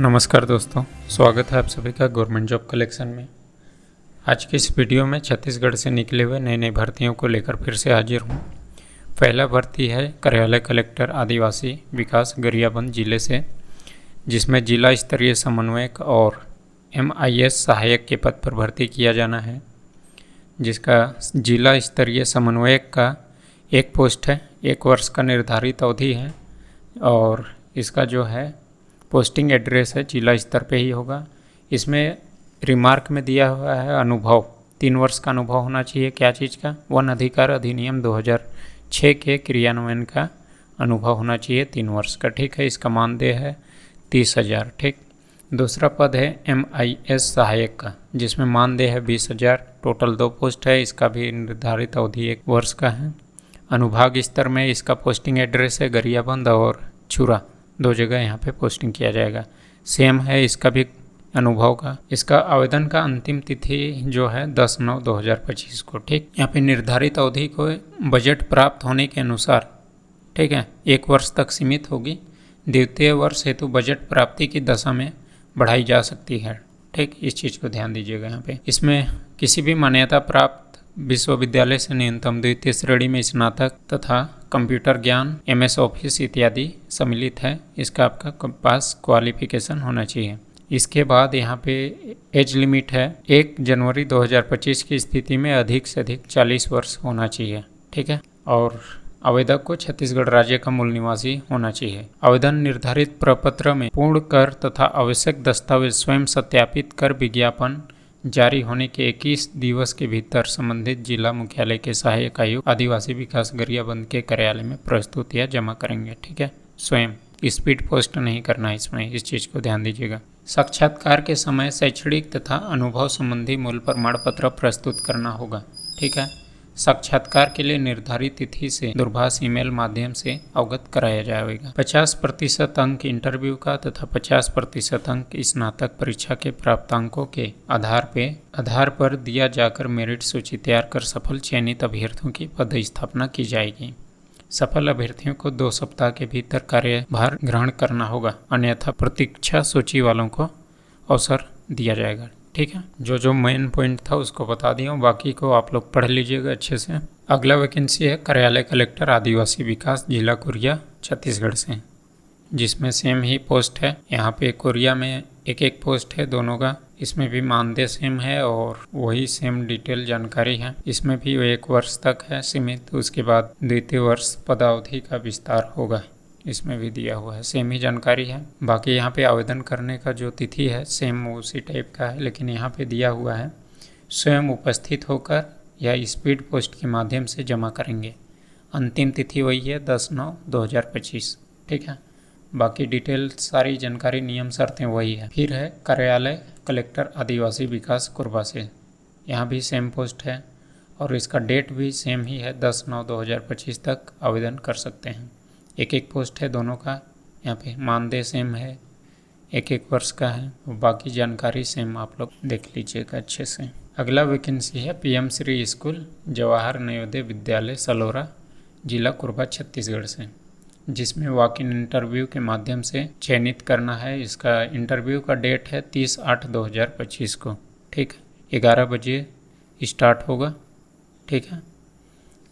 नमस्कार दोस्तों, स्वागत है आप सभी का गवर्नमेंट जॉब कलेक्शन में। आज की इस वीडियो में छत्तीसगढ़ से निकले हुए नई नई भर्तियों को लेकर फिर से हाजिर हूँ। पहला भर्ती है कार्यालय कलेक्टर आदिवासी विकास गरियाबंद जिले से, जिसमें जिला स्तरीय समन्वयक और MIS सहायक के पद पर भर्ती किया जाना है। जिसका जिला स्तरीय समन्वयक का एक पोस्ट है, 1 वर्ष का निर्धारित अवधि है और इसका जो है पोस्टिंग एड्रेस है जिला स्तर पे ही होगा। इसमें रिमार्क में दिया हुआ है अनुभव, 3 वर्ष का अनुभव होना चाहिए। क्या चीज़ का? वन अधिकार अधिनियम 2006 के क्रियान्वयन का अनुभव होना चाहिए 3 वर्ष का। ठीक है, इसका मानदेय है 30,000। ठीक। दूसरा पद है MIS सहायक का, जिसमें मानदेय है 20,000। टोटल 2 पोस्ट है, इसका भी निर्धारित अवधि 1 वर्ष का है। अनुभाग स्तर में इसका पोस्टिंग एड्रेस है गरियाबंद और छुरा, 2 जगह यहाँ पे पोस्टिंग किया जाएगा। सेम है इसका भी अनुभव का। इसका आवेदन का अंतिम तिथि जो है 10/9/2025 को। ठीक, यहाँ पे निर्धारित अवधि को बजट प्राप्त होने के अनुसार, ठीक है, 1 वर्ष तक सीमित होगी। द्वितीय वर्ष हेतु बजट प्राप्ति की दशा में बढ़ाई जा सकती है। ठीक, इस चीज़ को ध्यान दीजिएगा यहाँ पे। इसमें किसी भी मान्यता प्राप्त विश्वविद्यालय से न्यूनतम द्वितीय श्रेणी में स्नातक तथा कंप्यूटर ज्ञान, MS ऑफिस इत्यादि सम्मिलित है। इसका आपका पास क्वालिफिकेशन होना चाहिए। इसके बाद यहाँ पे एज लिमिट है 1 जनवरी 2025 की स्थिति में अधिक से अधिक 40 वर्ष होना चाहिए। ठीक है, और आवेदक को छत्तीसगढ़ राज्य का मूल निवासी होना चाहिए। आवेदन निर्धारित प्रपत्र में पूर्ण कर तथा आवश्यक दस्तावेज स्वयं सत्यापित कर विज्ञापन जारी होने के 21 दिवस के भीतर संबंधित जिला मुख्यालय के सहायक आयुक्त आदिवासी विकास गरियाबंद के कार्यालय में प्रस्तुत या जमा करेंगे। ठीक है, स्वयं स्पीड पोस्ट नहीं करना है इसमें, इस चीज़ को ध्यान दीजिएगा। साक्षात्कार के समय शैक्षणिक तथा अनुभव संबंधी मूल प्रमाण पत्र प्रस्तुत करना होगा। ठीक है, साक्षात्कार के लिए निर्धारित तिथि से दूरभाष ईमेल माध्यम से अवगत कराया जाएगा। 50% अंक इंटरव्यू का तथा 50% अंक स्नातक परीक्षा के प्राप्तांकों के आधार पर दिया जाकर मेरिट सूची तैयार कर सफल चयनित अभ्यर्थियों की पदस्थापना की जाएगी। सफल अभ्यर्थियों को 2 सप्ताह के भीतर कार्यभार ग्रहण करना होगा, अन्यथा प्रतीक्षा सूची वालों को अवसर दिया जाएगा। ठीक है, जो मेन पॉइंट था उसको बता दिया हूँ, बाकी को आप लोग पढ़ लीजिएगा अच्छे से। अगला वैकेंसी है कार्यालय कलेक्टर आदिवासी विकास जिला कोरिया छत्तीसगढ़ से, जिसमें सेम ही पोस्ट है। यहाँ पे कोरिया में एक पोस्ट है दोनों का। इसमें भी मानदेय सेम है और वही सेम डिटेल जानकारी है। इसमें भी 1 वर्ष तक है सीमित, उसके बाद द्वितीय वर्ष पदावधि का विस्तार होगा। इसमें भी दिया हुआ है, सेम ही जानकारी है। बाकी यहाँ पे आवेदन करने का जो तिथि है सेम उसी टाइप का है, लेकिन यहाँ पे दिया हुआ है स्वयं उपस्थित होकर या स्पीड पोस्ट के माध्यम से जमा करेंगे। अंतिम तिथि वही है 10/9/2025। ठीक है, बाकी डिटेल सारी जानकारी नियम शर्तें वही है। फिर है कार्यालय कलेक्टर आदिवासी विकास कोरबा से, यहाँ भी सेम पोस्ट है और इसका डेट भी सेम ही है 10/9/2025 तक आवेदन कर सकते हैं। एक पोस्ट है दोनों का। यहाँ पे मानदेय सेम है, 1 वर्ष का है, और बाकी जानकारी सेम आप लोग देख लीजिएगा अच्छे से। अगला वैकेंसी है PM श्री स्कूल जवाहर नवोदय विद्यालय सलोरा जिला कोरबा छत्तीसगढ़ से, जिसमें वॉक इन इंटरव्यू के माध्यम से चयनित करना है। इसका इंटरव्यू का डेट है 30/8/2025 को। ठीक, 11 बजे स्टार्ट होगा। ठीक है,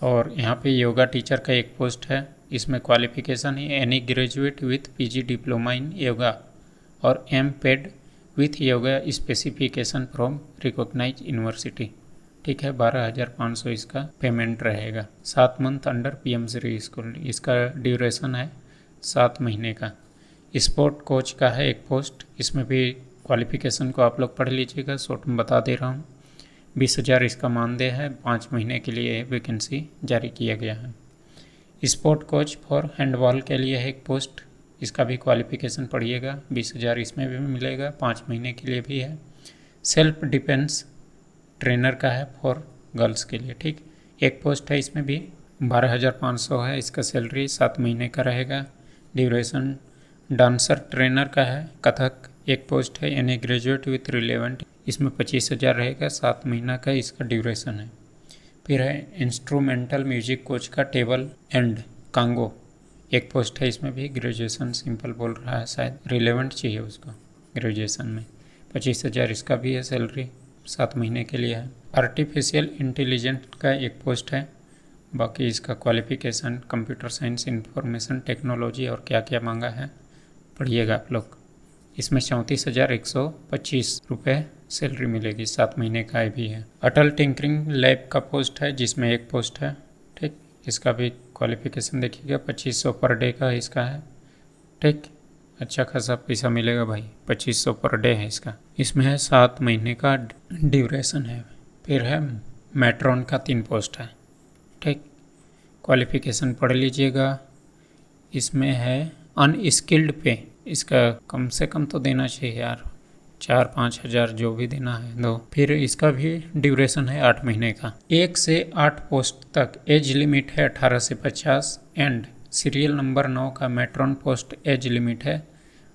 और यहाँ पे योगा टीचर का 1 पोस्ट है। इसमें क्वालिफिकेशन है any graduate with PG diploma in yoga और MPed with yoga specification from recognise university. ठीक है, 12,500 इसका पेमेंट रहेगा। 7 month under PM Shri school, इसका ड्यूरेशन है 7 महीने का। स्पोर्ट कोच का है 1 पोस्ट। इसमें भी क्वालिफिकेशन को आप लोग पढ़ लीजिएगा, शॉर्ट में बता दे रहा हूँ। 20,000 इसका मानदेय है। 5 महीने के लिए वैकेंसी जारी किया गया है। स्पोर्ट कोच फॉर हैंडबॉल के लिए है 1 पोस्ट। इसका भी क्वालिफिकेशन पढ़िएगा, 20,000 इसमें भी मिलेगा, 5 महीने के लिए भी है। सेल्फ डिफेंस ट्रेनर का है फॉर गर्ल्स के लिए। ठीक, 1 पोस्ट है, इसमें भी 12,500 है इसका सैलरी, 7 महीने का रहेगा ड्यूरेशन। डांसर ट्रेनर का है कथक, 1 पोस्ट है। एनी ग्रेजुएट विथ रिलेवेंट, इसमें 25,000 रहेगा, 7 महीना का इसका ड्यूरेशन है। फिर है इंस्ट्रूमेंटल म्यूजिक कोच का टेबल एंड कांगो, 1 पोस्ट है। इसमें भी ग्रेजुएशन सिंपल बोल रहा है, शायद रिलेवेंट चाहिए उसको। ग्रेजुएशन में। 25,000 इसका भी है सैलरी, 7 महीने के लिए है। आर्टिफिशियल इंटेलिजेंट का एक पोस्ट है। बाकी इसका qualification computer science, information technology और क्या क्या मांगा है पढ़िएगा आप लोग। इसमें 34,125 रुपये सैलरी मिलेगी, 7 महीने का भी है। अटल टिंकरिंग लैब का पोस्ट है जिसमें एक पोस्ट है, ठीक। इसका भी क्वालिफिकेशन देखिएगा, 2500 पर डे का इसका है, ठीक। अच्छा खासा पैसा मिलेगा भाई, 2500 पर डे है इसका। इसमें है 7 महीने का ड्यूरेशन है। फिर है मैट्रॉन का 3 पोस्ट है, ठीक। क्वालिफिकेशन पढ़ लीजिएगा। इसमें है अनस्किल्ड पे, इसका कम से कम तो देना चाहिए यार, 4-5 हज़ार जो भी देना है दो। फिर इसका भी ड्यूरेशन है 8 महीने का। 1 से 8 पोस्ट तक एज लिमिट है 18 से 50 एंड सीरियल नंबर 9 का मैट्रॉन पोस्ट एज लिमिट है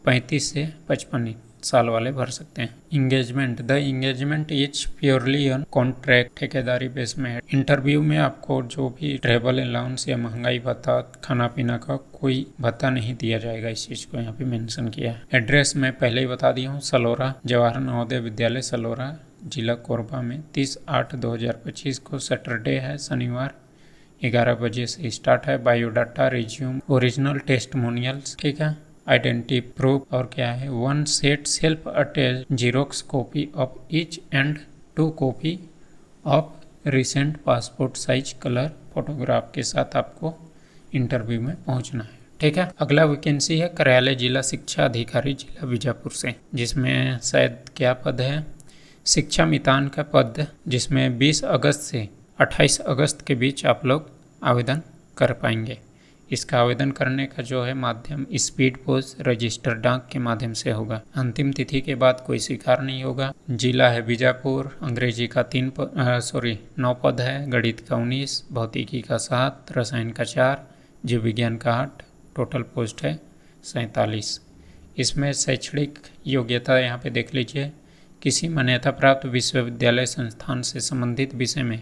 35 से 55 साल वाले भर सकते हैं। Engagement, the engagement is purely on contract, ठेकेदारी बेस में है। इंटरव्यू में आपको जो भी ट्रेवल अलाउंस या महंगाई भत्ता, खाना पीना का कोई भत्ता नहीं दिया जाएगा, इस चीज़ को यहाँ पे मेंशन किया है। एड्रेस मैं पहले ही बता दिया हूँ, सलोरा जवाहर नवोदय विद्यालय सलोरा, जिला कोरबा में। 30/8/2025 को सैटरडे है, शनिवार, 11 बजे से स्टार्ट है। बायोडाटा, रिज्यूम, ओरिजिनल टेस्टमोनियल्स, ठीक है, आइडेंटिटी प्रूफ और क्या है, 1 set self attach xerox copy of each and 2 copy of recent passport size colour photograph के साथ आपको इंटरव्यू में पहुंचना है, ठीक है। अगला वैकेंसी है कार्यालय जिला शिक्षा अधिकारी जिला बीजापुर से, जिसमें शायद क्या पद है, शिक्षा मितान का पद, जिसमें 20 अगस्त से 28 अगस्त के बीच आप लोग आवेदन कर पाएंगे। इसका आवेदन करने का जो है माध्यम स्पीड पोस्ट रजिस्टर डाक के माध्यम से होगा। अंतिम तिथि के बाद कोई स्वीकार नहीं होगा। जिला है बीजापुर। अंग्रेजी का 9 पद है, गणित का 19, भौतिकी का 7, रसायन का 4, जीव विज्ञान का 8, टोटल पोस्ट है 47। इसमें शैक्षणिक योग्यता यहाँ पे देख लीजिए, किसी मान्यता प्राप्त विश्वविद्यालय संस्थान से संबंधित विषय में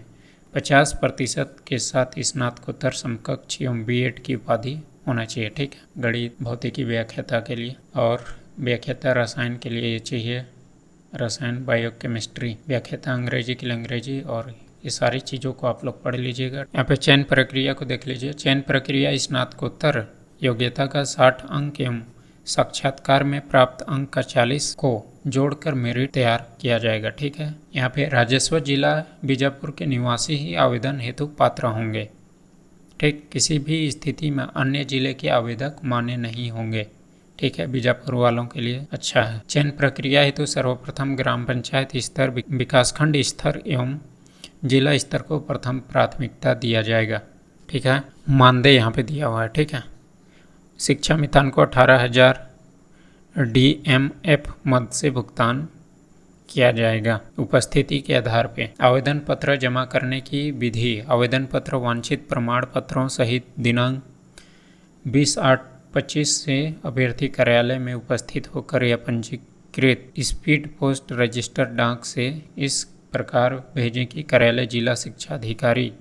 50% के साथ स्नातकोत्तर समकक्ष एवं बीएड की उपाधि होना चाहिए, ठीक है। गणित, भौतिकी व्याख्याता के लिए और व्याख्याता रसायन के लिए ये चाहिए, रसायन बायोकेमिस्ट्री, व्याख्याता अंग्रेजी के लिए अंग्रेजी, और ये सारी चीज़ों को आप लोग पढ़ लीजिएगा। यहाँ पे चयन प्रक्रिया को देख लीजिए। चयन प्रक्रिया स्नातकोत्तर योग्यता का 60 अंक एवं साक्षात्कार में प्राप्त अंक का 40 को जोड़कर मेरिट तैयार किया जाएगा, ठीक है। यहाँ पे राजस्व जिला बीजापुर के निवासी ही आवेदन हेतु पात्र होंगे, ठीक। किसी भी स्थिति में अन्य जिले के आवेदक मान्य नहीं होंगे, ठीक है, बीजापुर वालों के लिए अच्छा है। चयन प्रक्रिया हेतु सर्वप्रथम ग्राम पंचायत स्तर, विकासखंड स्तर एवं जिला स्तर को प्रथम प्राथमिकता दिया जाएगा, ठीक है। मानदेय यहाँ पे दिया हुआ है, ठीक है। शिक्षा मितान को 18,000 DMF मद से भुगतान किया जाएगा उपस्थिति के आधार पे। आवेदन पत्र जमा करने की विधि, आवेदन पत्र वांछित प्रमाण पत्रों सहित दिनांक 20/8/25 से अभ्यर्थी कार्यालय में उपस्थित होकर या पंजीकृत स्पीड पोस्ट रजिस्टर डाक से इस प्रकार भेजें कि कार्यालय जिला शिक्षा अधिकारी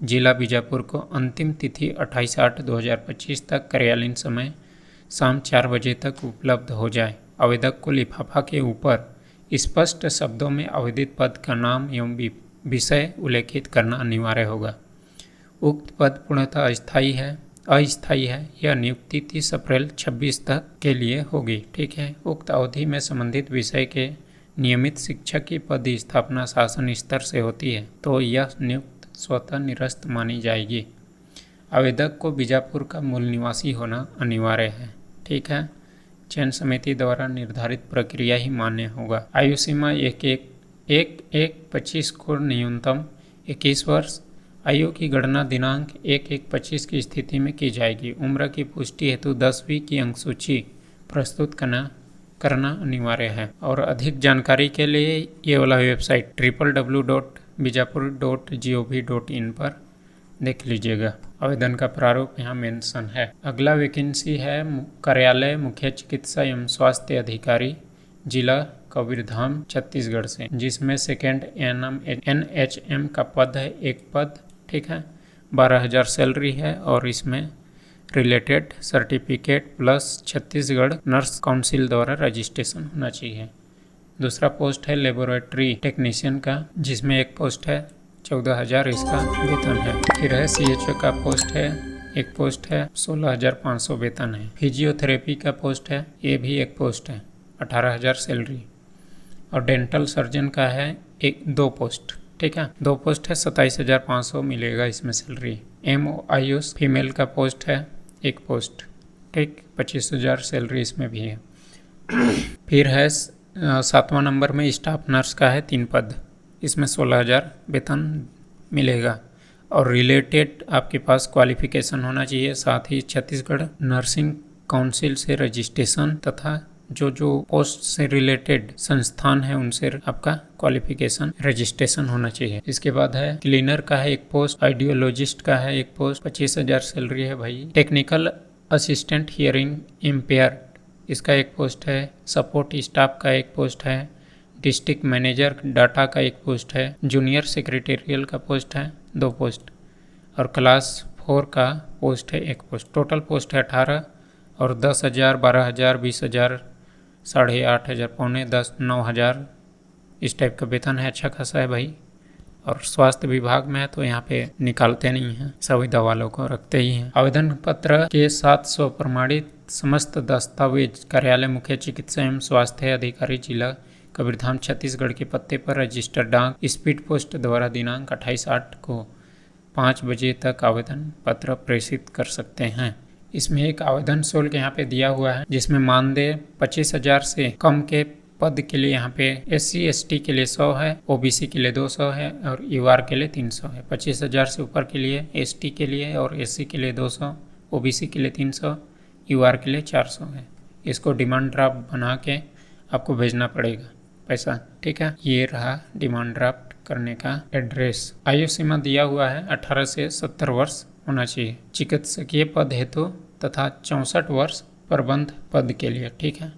जिला बीजापुर को अंतिम तिथि 28/8/2025 तक कार्यालयीन समय शाम 4 बजे तक उपलब्ध हो जाए। आवेदक को लिफाफा के ऊपर स्पष्ट शब्दों में आवेदित पद का नाम एवं विषय उल्लेखित करना अनिवार्य होगा। उक्त पद पूर्णतः अस्थायी है। यह नियुक्ति 30 अप्रैल 26 तक के लिए होगी, ठीक है। उक्त अवधि में संबंधित विषय के नियमित शिक्षक की पद स्थापना शासन स्तर से होती है तो यह नियुक्त स्वतः निरस्त मानी जाएगी। आवेदक को बीजापुर का मूल निवासी होना अनिवार्य है, ठीक है। चयन समिति द्वारा निर्धारित प्रक्रिया ही मान्य होगा। आयु सीमा 1/1/25 को न्यूनतम 21 वर्ष। आयु की गणना दिनांक 1/1/25 की स्थिति में की जाएगी। उम्र की पुष्टि हेतु 10वीं की अंक सूची प्रस्तुत करना अनिवार्य है। और अधिक जानकारी के लिए ये वाला वेबसाइट www.bijapur.gov.in पर देख लीजिएगा। आवेदन का प्रारूप यहाँ मेंशन है। अगला वैकेंसी है कार्यालय मुख्य चिकित्सा एवं स्वास्थ्य अधिकारी जिला कबीरधाम छत्तीसगढ़ से, जिसमें सेकेंड NHM का पद है, एक पद, ठीक है। 12,000 सैलरी है और इसमें related certificate plus Chhattisgarh nurse council द्वारा रजिस्ट्रेशन होना चाहिए। दूसरा पोस्ट है लेबोरेटरी टेक्नीशियन का, जिसमें एक पोस्ट है 14,000 इसका वेतन है। फिर है CHO का पोस्ट है, एक पोस्ट है 16,500 वेतन है। फिजियोथेरेपी का पोस्ट है, ये भी एक पोस्ट है 18,000 सैलरी। और डेंटल सर्जन का है दो पोस्ट, ठीक है, 2 पोस्ट है 27,500 मिलेगा इसमें सैलरी। MOIUS फीमेल का पोस्ट है एक पोस्ट, ठीक, 25,000 सैलरी इसमें भी है। फिर है 7वां नंबर में स्टाफ नर्स का है 3 पद, इसमें 16,000 वेतन मिलेगा। और रिलेटेड आपके पास क्वालिफिकेशन होना चाहिए, साथ ही छत्तीसगढ़ नर्सिंग काउंसिल से रजिस्ट्रेशन तथा जो पोस्ट से रिलेटेड संस्थान है उनसे आपका क्वालिफिकेशन रजिस्ट्रेशन होना चाहिए। इसके बाद है क्लीनर का है एक पोस्ट, आइडियोलॉजिस्ट का है एक पोस्ट, 25,000 सैलरी है भाई। टेक्निकल असिस्टेंट हियरिंग इम्पेयर, इसका एक पोस्ट है। सपोर्ट स्टाफ का एक पोस्ट है। डिस्ट्रिक्ट मैनेजर डाटा का एक पोस्ट है। जूनियर सेक्रेटेरियल का पोस्ट है 2 पोस्ट। और क्लास 4 का पोस्ट है एक पोस्ट। टोटल पोस्ट है 18 और 10,000, 12,000, 20,000, 8,500, पौने 10, 9,000 इस टाइप का वेतन है। अच्छा खासा है भाई। और स्वास्थ्य विभाग में है तो यहाँ पे निकालते नहीं हैं, सभी दवालों को रखते ही हैं। आवेदन पत्र के साथ स्वप्रमाणित समस्त दस्तावेज कार्यालय मुख्य चिकित्सा एवं स्वास्थ्य अधिकारी जिला कबीरधाम छत्तीसगढ़ के पत्ते पर रजिस्टर डाक स्पीड पोस्ट द्वारा दिनांक 28/8 को 5 बजे तक आवेदन पत्र प्रेषित कर सकते हैं। इसमें एक आवेदन शुल्क यहाँ पे दिया हुआ है, जिसमें मानदेय 25,000 से कम के पद के लिए यहाँ पे SC ST के लिए 100 है, OBC के लिए 200 है और UR के लिए 300 है। 25,000 से ऊपर के लिए ST के लिए और SC के लिए 200, OBC के लिए 300, UR के लिए 400 है। इसको डिमांड ड्राफ्ट बना के आपको भेजना पड़ेगा पैसा, ठीक है। ये रहा डिमांड ड्राफ्ट करने का एड्रेस। आयु सीमा दिया हुआ है 18 से 70 वर्ष होना चाहिए चिकित्सकीय पद हेतु तथा 64 वर्ष प्रबंध पद के लिए, ठीक है।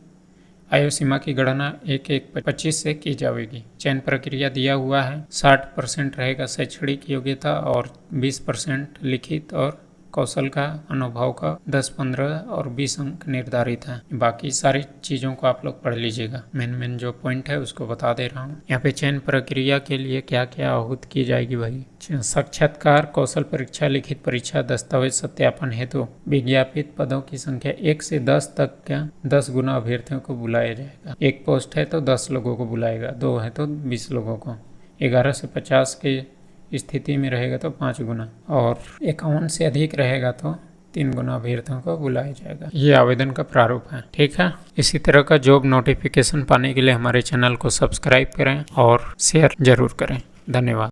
आयु सीमा की गणना 1/1/25 से की जाएगी। चयन प्रक्रिया दिया हुआ है 60% रहेगा शैक्षणिक योग्यता और 20% लिखित और कौशल का, अनुभव का 10, 15 और 20 अंक निर्धारित है। बाकी सारी चीज़ों को आप लोग पढ़ लीजिएगा। मेन जो पॉइंट है उसको बता दे रहा हूँ। यहाँ पे चयन प्रक्रिया के लिए क्या क्या आहूत की जाएगी भाई। साक्षात्कार, कौशल परीक्षा, लिखित परीक्षा, दस्तावेज सत्यापन हेतु विज्ञापित पदों की संख्या 1 से 10 तक का 10 गुना अभ्यर्थियों को बुलाया जाएगा। 1 पोस्ट है तो 10 लोगों को बुलाएगा, 2 है तो 20 लोगों को, 11 से 50 के स्थिति में रहेगा तो 5 गुना और 51 से अधिक रहेगा तो 3 गुना अभ्यर्थियों को बुलाया जाएगा। ये आवेदन का प्रारूप है, ठीक है। इसी तरह का जॉब नोटिफिकेशन पाने के लिए हमारे चैनल को सब्सक्राइब करें और शेयर जरूर करें। धन्यवाद।